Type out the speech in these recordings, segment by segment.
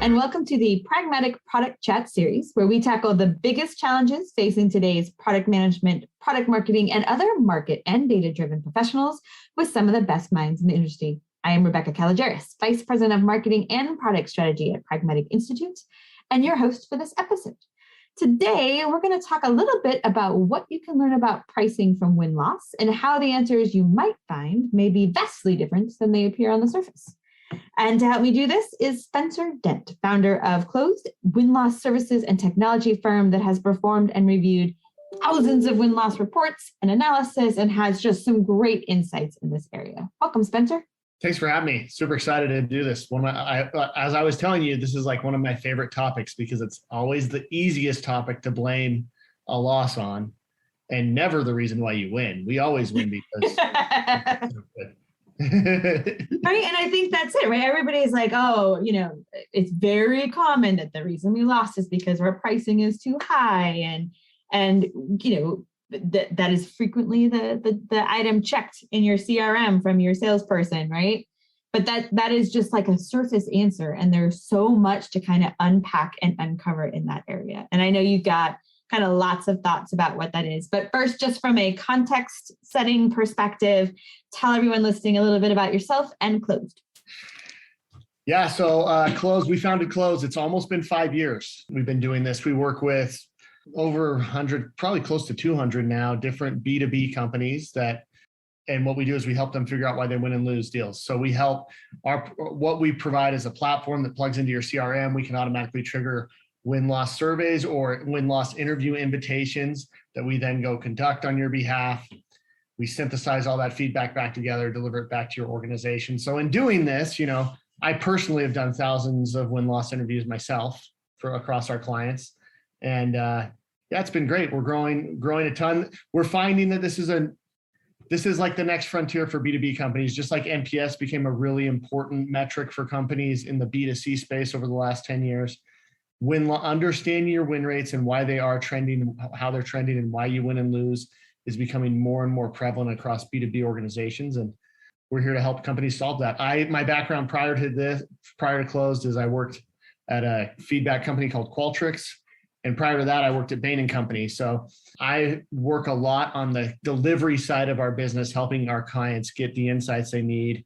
and welcome to the Pragmatic Product Chat series, where we tackle the biggest challenges facing today's product management, product marketing, and other market and data-driven professionals with some of the best minds in the industry. I am Rebecca Calageris, Vice President of Marketing and Product Strategy at Pragmatic Institute, and your host for this episode. Today, we're going to talk a little bit about what you can learn about pricing from win-loss and how the answers you might find may be vastly different than they appear on the surface. And to help me do this is Spencer Dent, founder of Clozd, win-loss services and technology firm that has performed and reviewed thousands of win-loss reports and analysis and has just some great insights in this area. Welcome, Spencer. Thanks for having me. Super excited to do this. As I was telling you, this is like one of my favorite topics because it's always the easiest topic to blame a loss on and never the reason why you win. We always win because right. And I think that's it, right? Everybody's like, oh, it's very common that the reason we lost is because our pricing is too high. And that is frequently the item checked in your CRM from your salesperson, right? But that is just like a surface answer. And there's so much to kind of unpack and uncover in that area. And I know you've got kind of lots of thoughts about what that is. But first, just from a context setting perspective, tell everyone listening a little bit about yourself and Clozd. Yeah, so Clozd, we founded Clozd. It's almost been 5 years. We've been doing this. We work with over 100, probably close to 200 now, different B2B companies and what we do is we help them figure out why they win and lose deals. So we help what we provide is a platform that plugs into your CRM. We can automatically trigger win-loss surveys or win-loss interview invitations that we then go conduct on your behalf. We synthesize all that feedback back together, deliver it back to your organization. So in doing this, I personally have done thousands of win-loss interviews myself across our clients. And it's been great. We're growing a ton. We're finding that this is like the next frontier for B2B companies, just like NPS became a really important metric for companies in the B2C space over the last 10 years. Understanding your win rates and why they are trending, how they're trending, and why you win and lose is becoming more and more prevalent across B2B organizations. And we're here to help companies solve that. My background prior to Clozd is I worked at a feedback company called Qualtrics. And prior to that, I worked at Bain & Company. So I work a lot on the delivery side of our business, helping our clients get the insights they need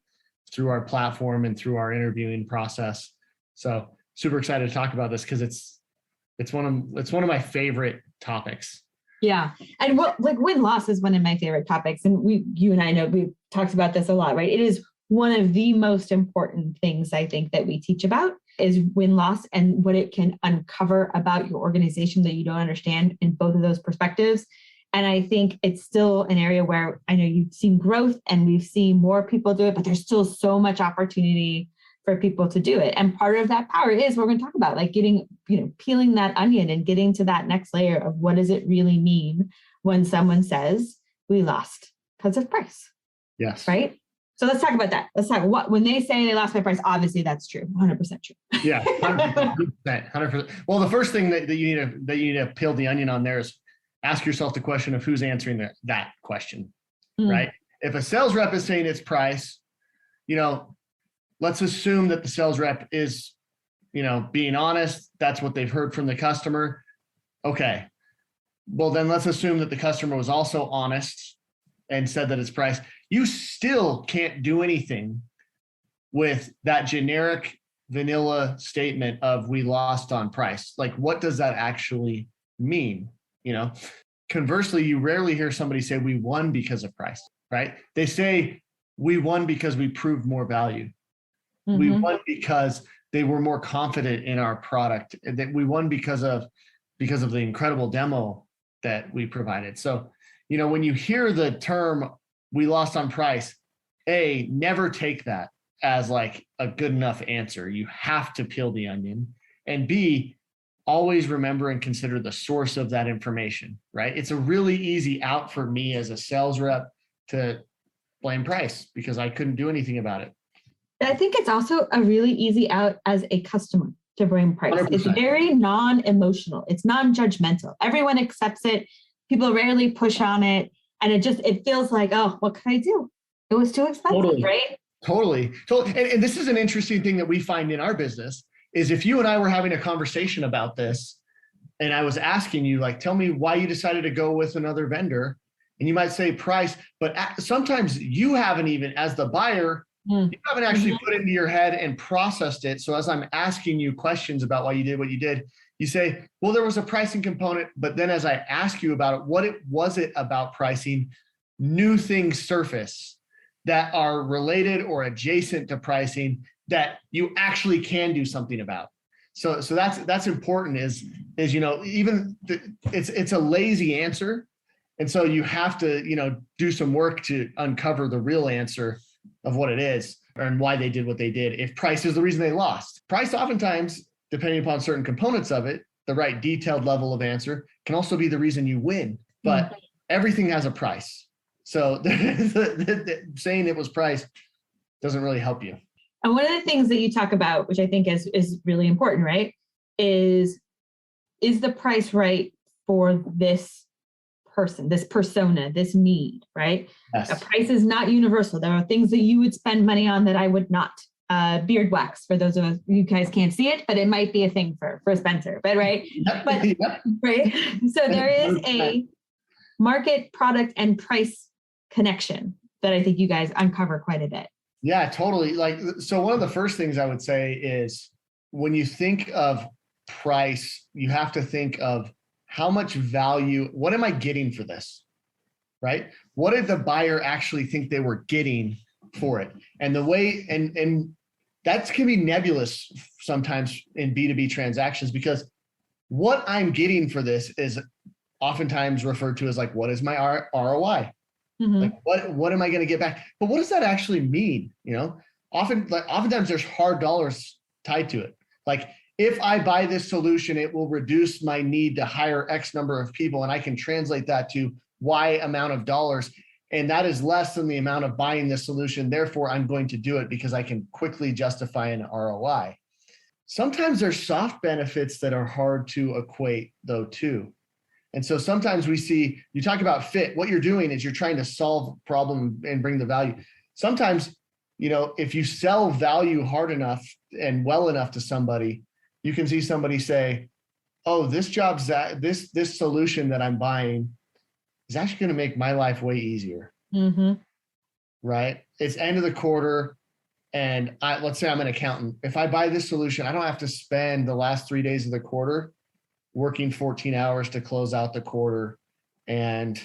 through our platform and through our interviewing process. So super excited to talk about this because it's one of my favorite topics. Yeah. And win-loss is one of my favorite topics. And you and I know we've talked about this a lot, right? It is one of the most important things I think that we teach about is win-loss and what it can uncover about your organization that you don't understand in both of those perspectives. And I think it's still an area where I know you've seen growth and we've seen more people do it, but there's still so much opportunity for people to do it. And part of that power is we're going to talk about like getting, peeling that onion and getting to that next layer of what does it really mean when someone says we lost because of price. Yes. Right. So let's talk about that. Let's talk when they say they lost by price, obviously that's true. 100% true. Yeah. 100%. Well, the first thing that you need to peel the onion on there is ask yourself the question of who's answering that question, right? If a sales rep is saying it's price, let's assume that the sales rep is, being honest. That's what they've heard from the customer. Okay. Well, then let's assume that the customer was also honest and said that it's price. You still can't do anything with that generic vanilla statement of we lost on price. Like, what does that actually mean? Conversely, you rarely hear somebody say we won because of price, right? They say we won because we proved more value. Mm-hmm. We won because they were more confident in our product, and that we won because of the incredible demo that we provided. So, when you hear the term we lost on price, never take that as like a good enough answer. You have to peel the onion. And B, always remember and consider the source of that information, right? It's a really easy out for me as a sales rep to blame price because I couldn't do anything about it. I think it's also a really easy out as a customer to blame price. 100%. It's very non-emotional. It's non-judgmental. Everyone accepts it. People rarely push on it. And it feels like, oh, what could I do? It was too expensive, right? Totally. And this is an interesting thing that we find in our business is if you and I were having a conversation about this and I was asking you, like, tell me why you decided to go with another vendor, and you might say price, but sometimes you haven't even, as the buyer, you haven't actually put it into your head and processed it. So as I'm asking you questions about why you did what you did, you say, well, there was a pricing component, but then as I ask you about it, what was it about pricing, new things surface that are related or adjacent to pricing that you actually can do something about. So that's important is even it's a lazy answer. And so you have to, do some work to uncover the real answer of what it is and why they did what they did. If price is the reason they lost, price oftentimes, depending upon certain components of it, the right detailed level of answer can also be the reason you win. But everything has a price. So saying it was price doesn't really help you. And one of the things that you talk about, which I think is really important, right, is the price right for this person, this persona, this need, right? Yes. A price is not universal. There are things that you would spend money on that I would not. Beard wax, for those of us, you guys can't see it, but it might be a thing for Spencer, but right? But right. So there is a market, product, and price connection that I think you guys uncover quite a bit. Yeah, totally. So one of the first things I would say is when you think of price, you have to think of how much value, what am I getting for this, right? What did the buyer actually think they were getting for it? And the way, and that can be nebulous sometimes in B2B transactions, because what I'm getting for this is oftentimes referred to as like, what is my ROI? Like, what am I going to get back? But what does that actually mean? Oftentimes there's hard dollars tied to it. Like, if I buy this solution, it will reduce my need to hire X number of people, and I can translate that to Y amount of dollars. And that is less than the amount of buying this solution. Therefore, I'm going to do it because I can quickly justify an ROI. Sometimes there's soft benefits that are hard to equate, though, too. And so sometimes we see, you talk about fit, what you're doing is you're trying to solve a problem and bring the value. Sometimes, if you sell value hard enough and well enough to somebody, you can see somebody say, oh, this this solution that I'm buying is actually going to make my life way easier. Right? It's end of the quarter. And let's say I'm an accountant. If I buy this solution, I don't have to spend the last 3 days of the quarter working 14 hours to close out the quarter. And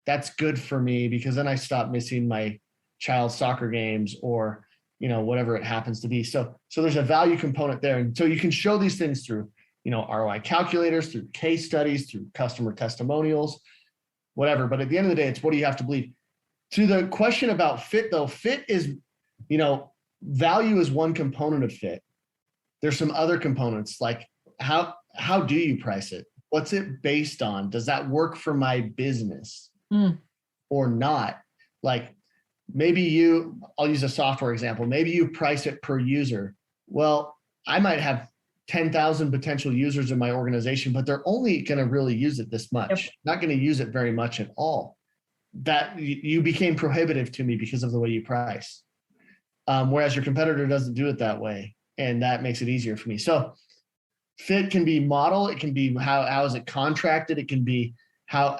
that's good for me because then I stop missing my child's soccer games or, whatever it happens to be. So there's a value component there. And so you can show these things through, ROI calculators, through case studies, through customer testimonials, whatever. But at the end of the day, it's what do you have to believe? To the question about fit, though, fit is, value is one component of fit. There's some other components like how do you price it? What's it based on? Does that work for my business or not? Like I'll use a software example. Maybe you price it per user. Well, I might have 10,000 potential users in my organization, but they're only going to really use it this much, not going to use it very much at all. That you became prohibitive to me because of the way you price. Whereas your competitor doesn't do it that way. And that makes it easier for me. So fit can be model. It can be how is it contracted? It can be how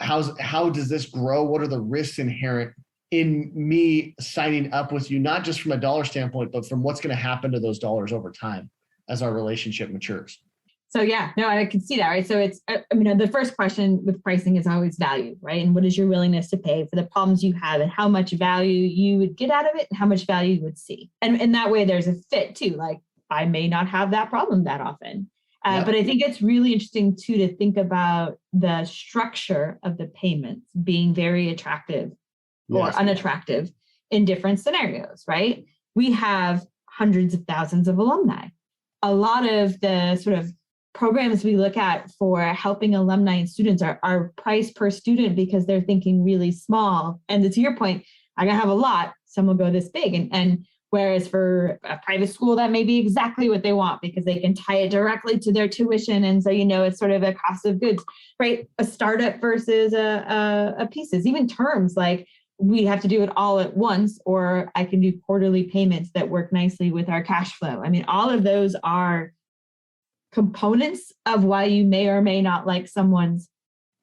does this grow? What are the risks inherent in me signing up with you, not just from a dollar standpoint, but from what's going to happen to those dollars over time as our relationship matures. So yeah, no, I can see that, right? So it's, the first question with pricing is always value, right? And what is your willingness to pay for the problems you have and how much value you would get out of it and how much value you would see. And in that way, there's a fit too. Like I may not have that problem that often. But I think it's really interesting too, to think about the structure of the payments being very attractive or unattractive in different scenarios, right? We have hundreds of thousands of alumni. A lot of the sort of programs we look at for helping alumni and students are priced per student because they're thinking really small. And to your point, I'm gonna have a lot, some will go this big. And whereas for a private school, that may be exactly what they want because they can tie it directly to their tuition. And so, it's sort of a cost of goods, right? A startup versus a pieces, even terms like we have to do it all at once, or I can do quarterly payments that work nicely with our cash flow. I mean, all of those are components of why you may or may not like someone's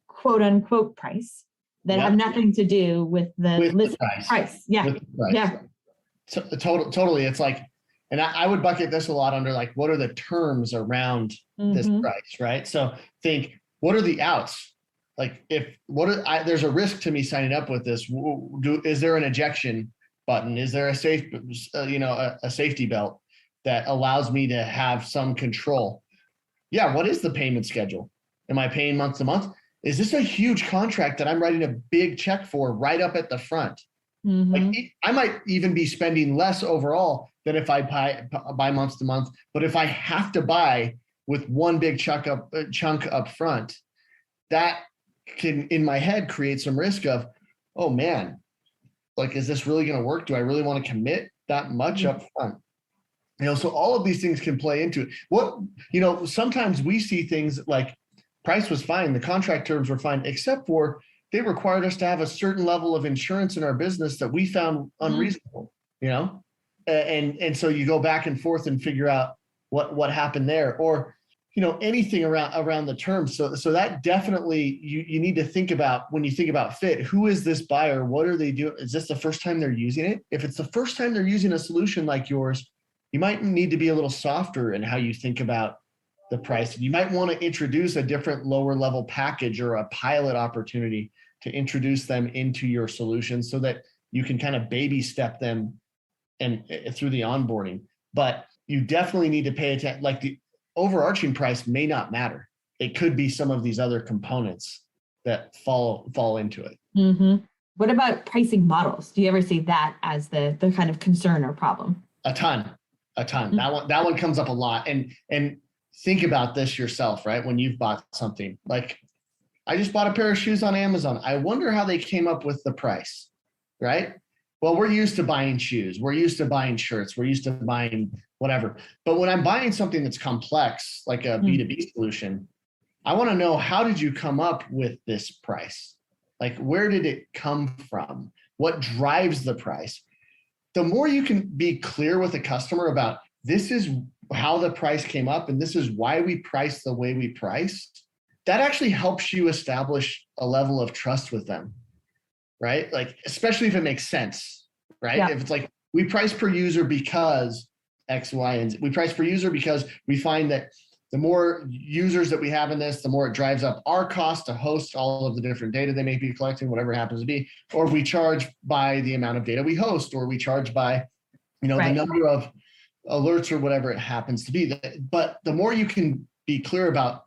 quote unquote price that have nothing to do with the list price. Yeah. With the price. Yeah. So, totally. It's like, and I would bucket this a lot under like, what are the terms around this price, right? So think, what are the outs? Like there's a risk to me signing up with this. Is there an ejection button? Is there a a safety belt that allows me to have some control? Yeah. What is the payment schedule? Am I paying month to month? Is this a huge contract that I'm writing a big check for right up at the front? Like I might even be spending less overall than if I buy month to month. But if I have to buy with one big chunk up front, that can in my head create some risk of, oh man, like, is this really going to work? Do I really want to commit that much up front? So all of these things can play into it. Sometimes we see things like price was fine, the contract terms were fine, except for they required us to have a certain level of insurance in our business that we found unreasonable, and so you go back and forth and figure out what happened there, or anything around the terms. So that definitely you need to think about when you think about fit. Who is this buyer? What are they doing? Is this the first time they're using it? If it's the first time they're using a solution like yours, you might need to be a little softer in how you think about the price. You might want to introduce a different lower level package or a pilot opportunity to introduce them into your solution so that you can kind of baby step them and through the onboarding. But you definitely need to pay attention. Like the overarching price may not matter. It could be some of these other components that fall into it. What about pricing models? Do you ever see that as the kind of concern or problem? A ton. That one comes up a lot. And think about this yourself, right? When you've bought something, like I just bought a pair of shoes on Amazon. I wonder how they came up with the price, right? Well, we're used to buying shoes. We're used to buying shirts. We're used to buying whatever. But when I'm buying something that's complex, like a B2B solution, I want to know, how did you come up with this price? Like, where did it come from? What drives the price? The more you can be clear with a customer about, this is how the price came up and this is why we price the way we price, that actually helps you establish a level of trust with them, right? Like, especially if it makes sense, right? Yeah. If it's like, we price per user because X, Y, and Z. We price per user because we find that the more users that we have in this, the more it drives up our cost to host all of the different data they may be collecting, whatever it happens to be, or we charge by the amount of data we host, or we charge by, the number of alerts or whatever it happens to be. But the more you can be clear about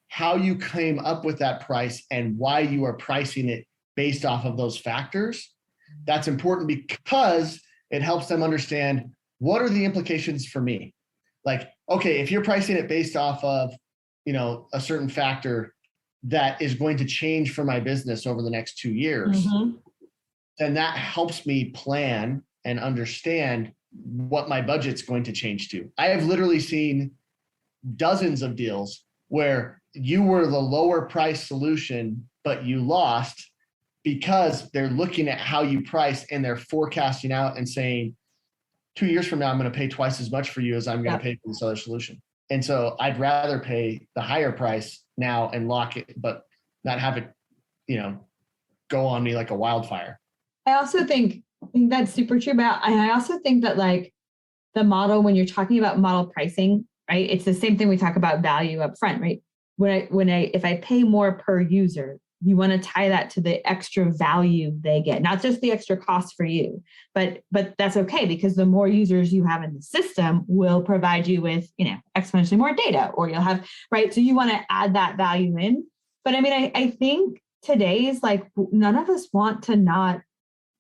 how you came up with that price and why you are pricing it based off of those factors, that's important because it helps them understand, what are the implications for me? Like, okay, if you're pricing it based off of, a certain factor that is going to change for my business over the next 2 years, then that helps me plan and understand what my budget's going to change to. I have literally seen dozens of deals where you were the lower price solution, but you lost because they're looking at how you price and they're forecasting out and saying, 2 years from now, I'm going to pay twice as much for you as I'm going to pay for this other solution. And so I'd rather pay the higher price now and lock it, but not have it, go on me like a wildfire. I also think that's super true about, and I also think that like the model, when you're talking about model pricing, right? It's the same thing we talk about value up front, right? If I pay more per user, you want to tie that to the extra value they get, not just the extra cost for you, but that's okay, because the more users you have in the system will provide you with, exponentially more data, or you'll have, right? So you want to add that value in. But I mean, I think today's like, none of us want to not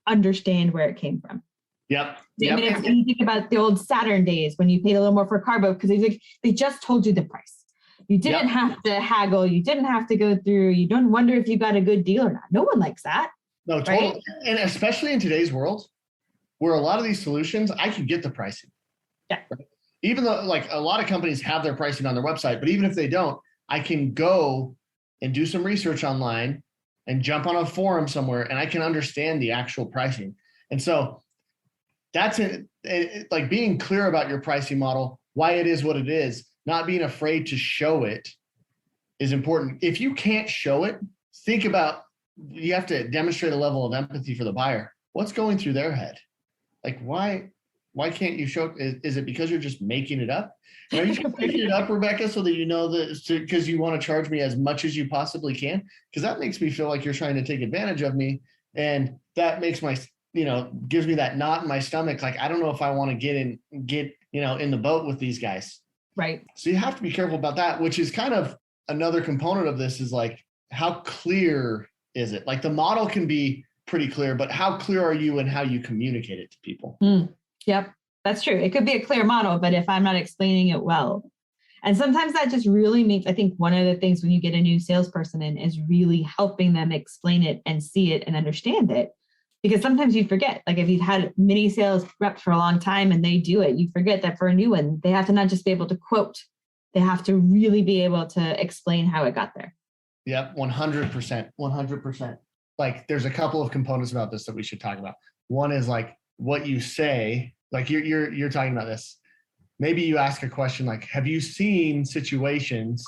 understand where it came from. Yep. I mean, if you think about the old Saturn days when you paid a little more for carbo because they just told you the price. You didn't have to haggle. You didn't have to go through. You don't wonder if you got a good deal or not. No one likes that. No, totally. Right? And especially in today's world, where a lot of these solutions, I can get the pricing. Yeah. Right? Even though like a lot of companies have their pricing on their website, but even if they don't, I can go and do some research online and jump on a forum somewhere and I can understand the actual pricing. And so that's it. Like being clear about your pricing model, why it is what it is. not being afraid to show it is important. If you can't show it, think about, you have to demonstrate a level of empathy for the buyer. What's going through their head? Like, why can't you show? Is it because you're just making it up? And are you just making it up, Rebecca, so that you know that because you want to charge me as much as you possibly can? Because that makes me feel like you're trying to take advantage of me. And that makes my, gives me that knot in my stomach. Like, I don't know if I want to get in the boat with these guys. Right. So you have to be careful about that, which is kind of another component of this is like, how clear is it? Like the model can be pretty clear, but how clear are you in how you communicate it to people? Yep, that's true. It could be a clear model, but if I'm not explaining it well, and sometimes that just really means, I think one of the things when you get a new salesperson in is really helping them explain it and see it and understand it. Because sometimes you forget, like if you've had many sales reps for a long time and they do it, you forget that for a new one, they have to not just be able to quote, they have to really be able to explain how it got there. Yep, 100%, 100%. Like there's a couple of components about this that we should talk about. One is like what you say, like you're talking about this. Maybe you ask a question like, have you seen situations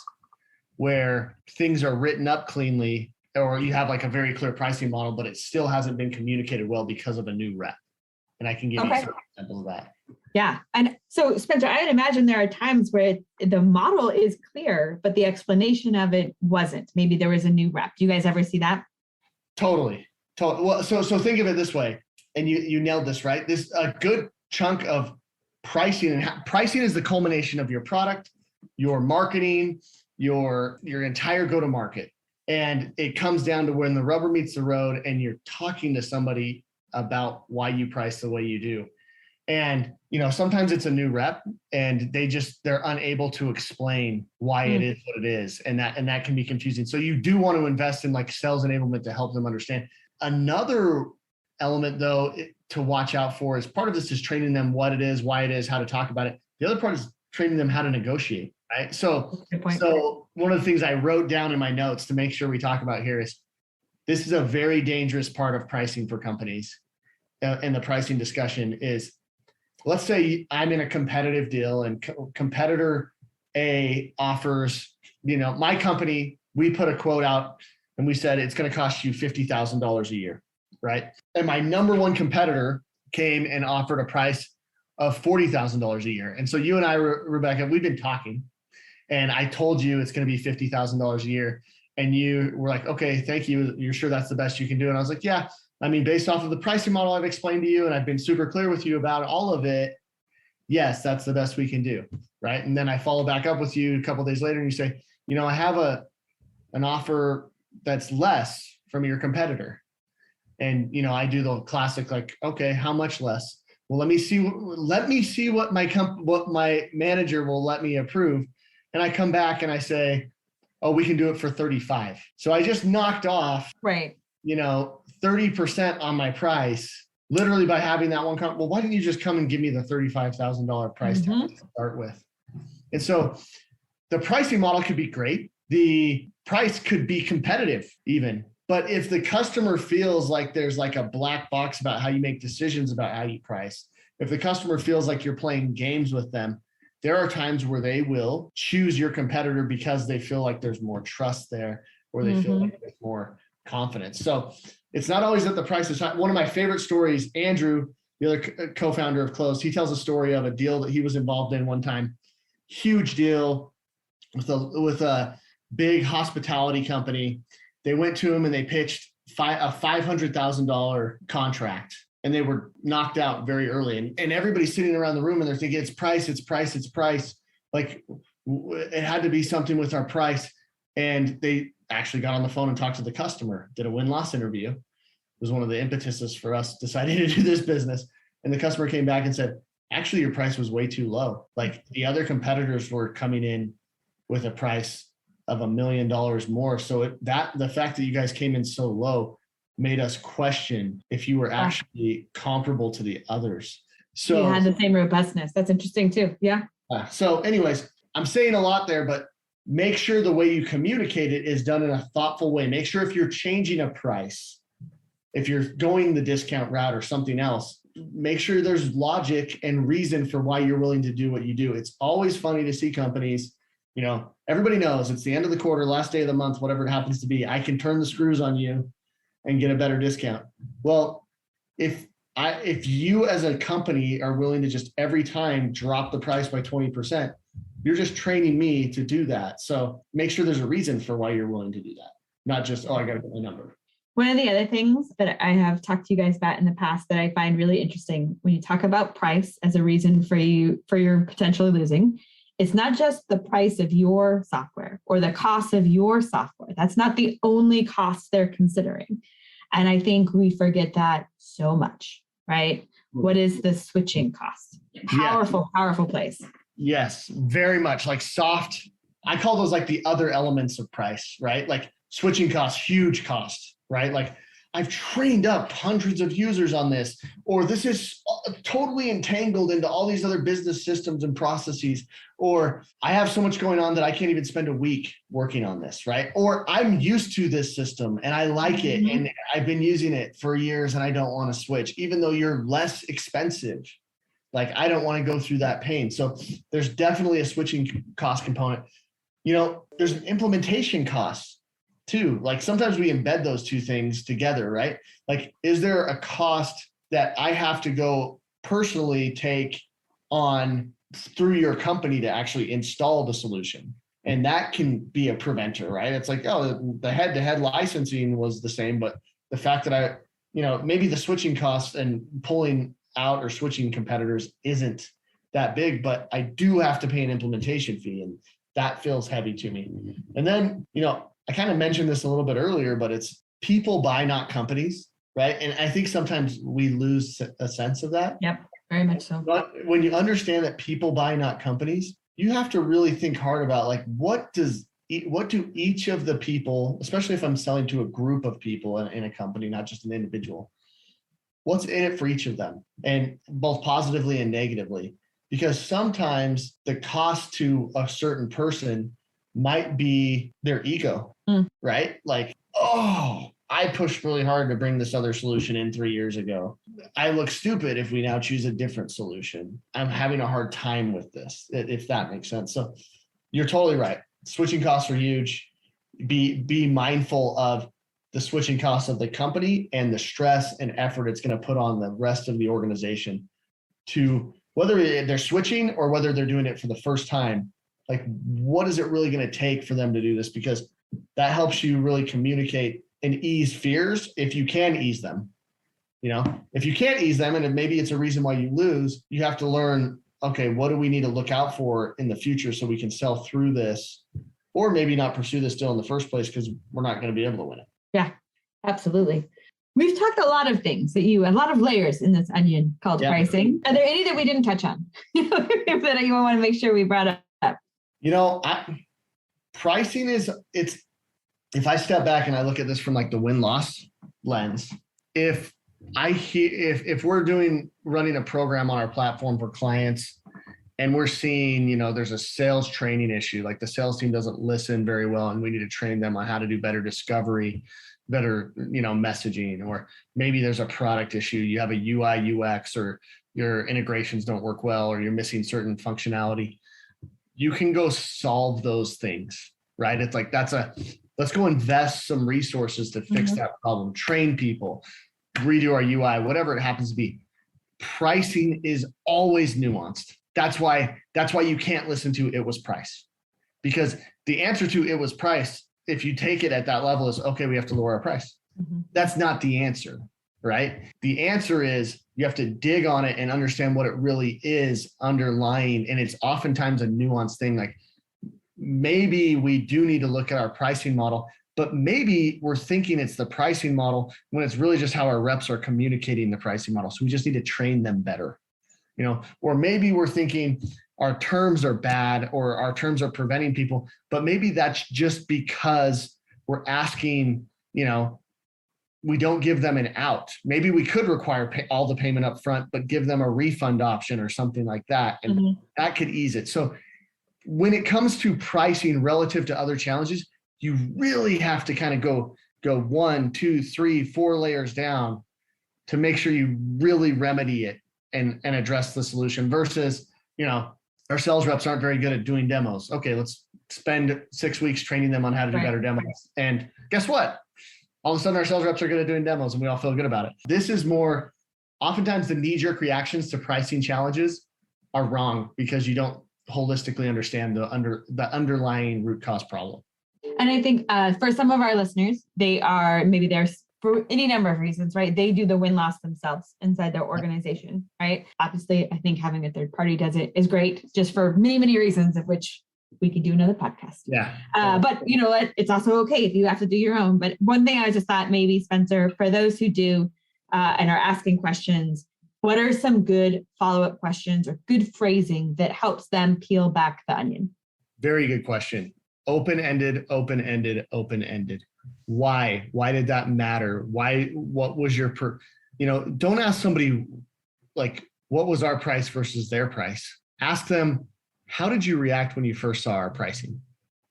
where things are written up cleanly, or you have like a very clear pricing model, but it still hasn't been communicated well because of a new rep? And I can give you some examples of that. Yeah. And so Spencer, I would imagine there are times where the model is clear, but the explanation of it wasn't. Maybe there was a new rep. Do you guys ever see that? Totally. Well, so think of it this way, and you nailed this, right? This a good chunk of pricing, and pricing is the culmination of your product, your marketing, your entire go-to-market. And it comes down to when the rubber meets the road and you're talking to somebody about why you price the way you do. And, sometimes it's a new rep and they're unable to explain why it is what it is. And that can be confusing. So you do want to invest in like sales enablement to help them understand. Another element though, to watch out for is part of this is training them what it is, why it is, how to talk about it. The other part is training them how to negotiate, right? So one of the things I wrote down in my notes to make sure we talk about here is this is a very dangerous part of pricing for companies. And the pricing discussion is, let's say I'm in a competitive deal and competitor A offers, my company, we put a quote out and we said it's going to cost you $50,000 a year, right? And my number one competitor came and offered a price of $40,000 a year. And so you and I, Rebecca, we've been talking and I told you it's going to be $50,000 a year. And you were like, okay, thank you. You're sure that's the best you can do? And I was like, yeah. I mean, based off of the pricing model I've explained to you, and I've been super clear with you about all of it, yes, that's the best we can do, right? And then I follow back up with you a couple of days later and you say, I have an offer that's less from your competitor. And, I do the classic, like, okay, how much less? Well, let me see what my manager will let me approve. And I come back and I say, oh, we can do it for 35. So I just knocked off, right, 30% on my price, literally by having that one well, why didn't you just come and give me the $35,000 price tag to start with? And so the pricing model could be great. The price could be competitive even. But if the customer feels like there's like a black box about how you make decisions about how you price, if the customer feels like you're playing games with them, there are times where they will choose your competitor because they feel like there's more trust there, or they feel like there's more confidence. So it's not always that the price is high. One of my favorite stories, Andrew, the other co-founder of Clozd, he tells a story of a deal that he was involved in one time. Huge deal with a big hospitality company. They went to him and they pitched a $500,000 contract, and they were knocked out very early. And everybody's sitting around the room and they're thinking, it's price. Like it had to be something with our price. And they actually got on the phone and talked to the customer, did a win-loss interview. It was one of the impetuses for us deciding to do this business. And the customer came back and said, actually, your price was way too low. Like the other competitors were coming in with a price of $1 million more. So the fact that you guys came in so low made us question if you were actually comparable to the others. So you had the same robustness. That's interesting too. Yeah. So anyways, I'm saying a lot there, but make sure the way you communicate it is done in a thoughtful way. Make sure if you're changing a price, if you're going the discount route or something else, make sure there's logic and reason for why you're willing to do what you do. It's always funny to see companies, everybody knows it's the end of the quarter, last day of the month, whatever it happens to be. I can turn the screws on you and get a better discount. Well, if you as a company are willing to just every time drop the price by 20%, you're just training me to do that. So make sure there's a reason for why you're willing to do that. Not just, I got to get my number. One of the other things that I have talked to you guys about in the past that I find really interesting when you talk about price as a reason for your potentially losing, it's not just the price of your software or the cost of your software. That's not the only cost they're considering. And I think we forget that so much, right? What is the switching cost? Powerful place. Yes, very much like soft. I call those like the other elements of price, right? Like switching costs, huge cost, right? Like I've trained up hundreds of users on this, or this is totally entangled into all these other business systems and processes, or I have so much going on that I can't even spend a week working on this, right? Or I'm used to this system and I like it and I've been using it for years and I don't want to switch, even though you're less expensive. Like I don't want to go through that pain. So there's definitely a switching cost component. There's an implementation cost too. Like sometimes we embed those two things together, right? Like, is there a cost that I have to go personally take on through your company to actually install the solution? And that can be a preventer, right? It's like, the head-to-head licensing was the same, but the fact that maybe the switching costs and pulling out or switching competitors isn't that big, but I do have to pay an implementation fee, and that feels heavy to me. And then, I kind of mentioned this a little bit earlier, but it's people buy, not companies, right? And I think sometimes we lose a sense of that. Yep, very much so. But when you understand that people buy, not companies, you have to really think hard about like, what do each of the people, especially if I'm selling to a group of people in a company, not just an individual, what's in it for each of them, and both positively and negatively, because sometimes the cost to a certain person might be their ego, right? Like, I pushed really hard to bring this other solution in 3 years ago. I look stupid if we now choose a different solution. I'm having a hard time with this, if that makes sense. So you're totally right. Switching costs are huge. Be mindful of the switching costs of the company and the stress and effort it's going to put on the rest of the organization to whether they're switching or whether they're doing it for the first time. Like, what is it really going to take for them to do this? Because that helps you really communicate and ease fears if you can ease them. If you can't ease them, and maybe it's a reason why you lose, you have to learn, okay, what do we need to look out for in the future so we can sell through this, or maybe not pursue this deal in the first place because we're not going to be able to win it. Yeah, absolutely. We've talked a lot of things a lot of layers in this onion called pricing. Are there any that we didn't touch on that you want to make sure we brought up? Pricing if I step back and I look at this from like the win-loss lens, if we're running a program on our platform for clients and we're seeing, there's a sales training issue, like the sales team doesn't listen very well and we need to train them on how to do better discovery, better, messaging, or maybe there's a product issue. You have a UI, UX, or your integrations don't work well, or you're missing certain functionality. You can go solve those things, right? It's like, let's go invest some resources to fix that problem, train people, redo our UI, whatever it happens to be. Pricing is always nuanced. That's why you can't listen to it was price, because the answer to it was price, if you take it at that level, is okay, we have to lower our price. That's not the answer, right? The answer is you have to dig on it and understand what it really is underlying. And it's oftentimes a nuanced thing. Like maybe we do need to look at our pricing model, but maybe we're thinking it's the pricing model when it's really just how our reps are communicating the pricing model. So we just need to train them better, or maybe we're thinking our terms are bad or our terms are preventing people, but maybe that's just because we're asking, we don't give them an out. Maybe we could require all the payment up front, but give them a refund option or something like that. And that could ease it. So when it comes to pricing relative to other challenges, you really have to kind of go 1, 2, 3, 4 layers down to make sure you really remedy it and address the solution versus, our sales reps aren't very good at doing demos. Okay, let's spend 6 weeks training them on how to do better demos. And guess what? All of a sudden our sales reps are good at doing demos and we all feel good about it. This is more, oftentimes the knee-jerk reactions to pricing challenges are wrong because you don't holistically understand the underlying root cause problem. And I think for some of our listeners, they're for any number of reasons, right? They do the win-loss themselves inside their organization, right? Obviously, I think having a third party does it is great, just for many, many reasons, of which we could do another podcast. Yeah. But you know what? It's also okay if you have to do your own. But one thing I just thought maybe, Spencer, for those who do and are asking questions, what are some good follow-up questions or good phrasing that helps them peel back the onion? Very good question. Open-ended, open-ended, open-ended. Why? Why did that matter? What was your, don't ask somebody like, what was our price versus their price? Ask them, how did you react when you first saw our pricing?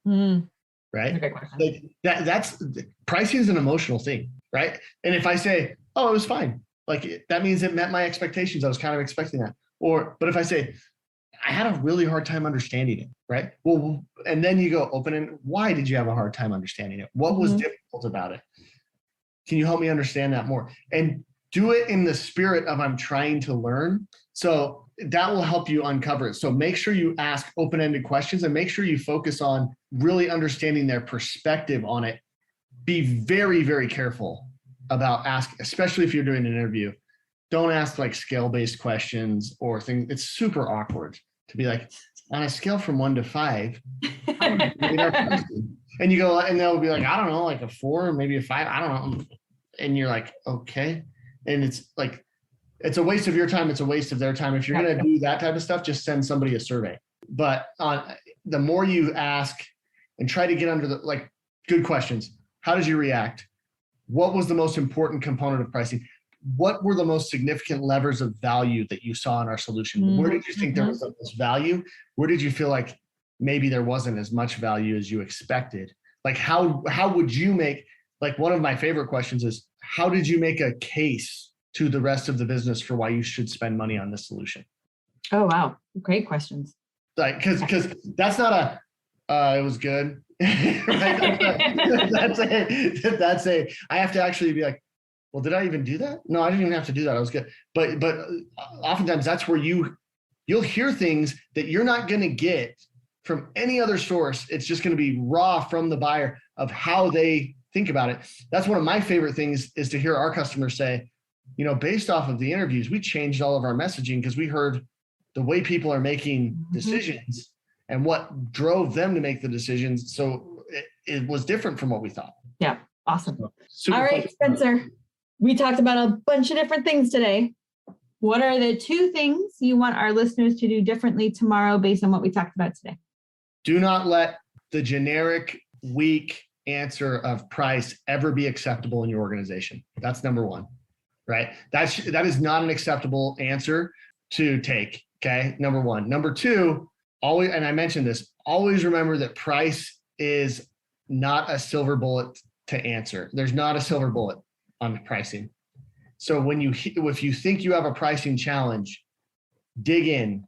Right? Like that's pricing is an emotional thing, right? And if I say, oh, it was fine, like that means it met my expectations. I was kind of expecting that. But if I say, I had a really hard time understanding it, right? Well, and then you go open and why did you have a hard time understanding it? What was difficult about it? Can you help me understand that more? And do it in the spirit of I'm trying to learn. So that will help you uncover it. So make sure you ask open-ended questions and make sure you focus on really understanding their perspective on it. Be very, very careful about asking, especially if you're doing an interview. Don't ask like scale-based questions or things. It's super awkward to be like, on a scale from 1 to 5, and you go, and they'll be like, I don't know, like a 4, maybe a 5, I don't know. And you're like, okay. And it's like, it's a waste of your time. It's a waste of their time. If you're going to do that type of stuff, just send somebody a survey. But the more you ask and try to get under good questions. How did you react? What was the most important component of pricing? What were the most significant levers of value that you saw in our solution? Where did you think there was the most value? Where did you feel like maybe there wasn't as much value as you expected? Like how would you make, like one of my favorite questions is, how did you make a case to the rest of the business for why you should spend money on this solution? Oh, wow. Great questions. Like, because that's not it was good. Right? That's I have to actually be like, well, did I even do that? No, I didn't even have to do that. I was good. But oftentimes that's where you'll hear things that you're not going to get from any other source. It's just going to be raw from the buyer of how they think about it. That's one of my favorite things is to hear our customers say, based off of the interviews, we changed all of our messaging because we heard the way people are making decisions and what drove them to make the decisions. So it was different from what we thought. Yeah. Awesome. So, all right, Spencer. We talked about a bunch of different things today. What are the 2 things you want our listeners to do differently tomorrow based on what we talked about today? Do not let the generic, weak answer of price ever be acceptable in your organization. That's number 1, right? That is not an acceptable answer to take, okay? Number 1. Number 2, always, and I mentioned this, always remember that price is not a silver bullet to answer. There's not a silver bullet on pricing. So if you think you have a pricing challenge, dig in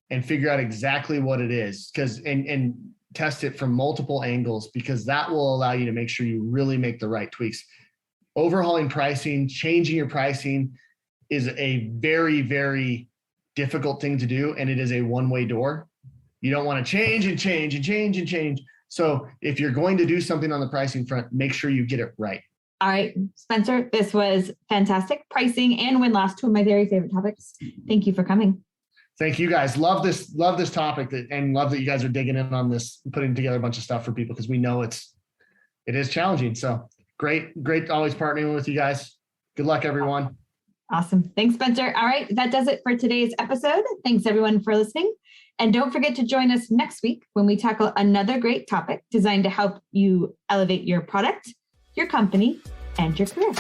and figure out exactly what it is, and test it from multiple angles, because that will allow you to make sure you really make the right tweaks. Overhauling pricing, changing your pricing is a very, very difficult thing to do, and it is a one-way door. You don't want to change and change and change and change. So if you're going to do something on the pricing front, make sure you get it right. All right, Spencer, this was fantastic. Pricing and win-loss, 2 of my very favorite topics. Thank you for coming. Thank you guys. Love this topic and love that you guys are digging in on this, putting together a bunch of stuff for people, because we know it is challenging. So great always partnering with you guys. Good luck, everyone. Awesome. Thanks, Spencer. All right, that does it for today's episode. Thanks, everyone, for listening. And don't forget to join us next week when we tackle another great topic designed to help you elevate your product, your company, and your career.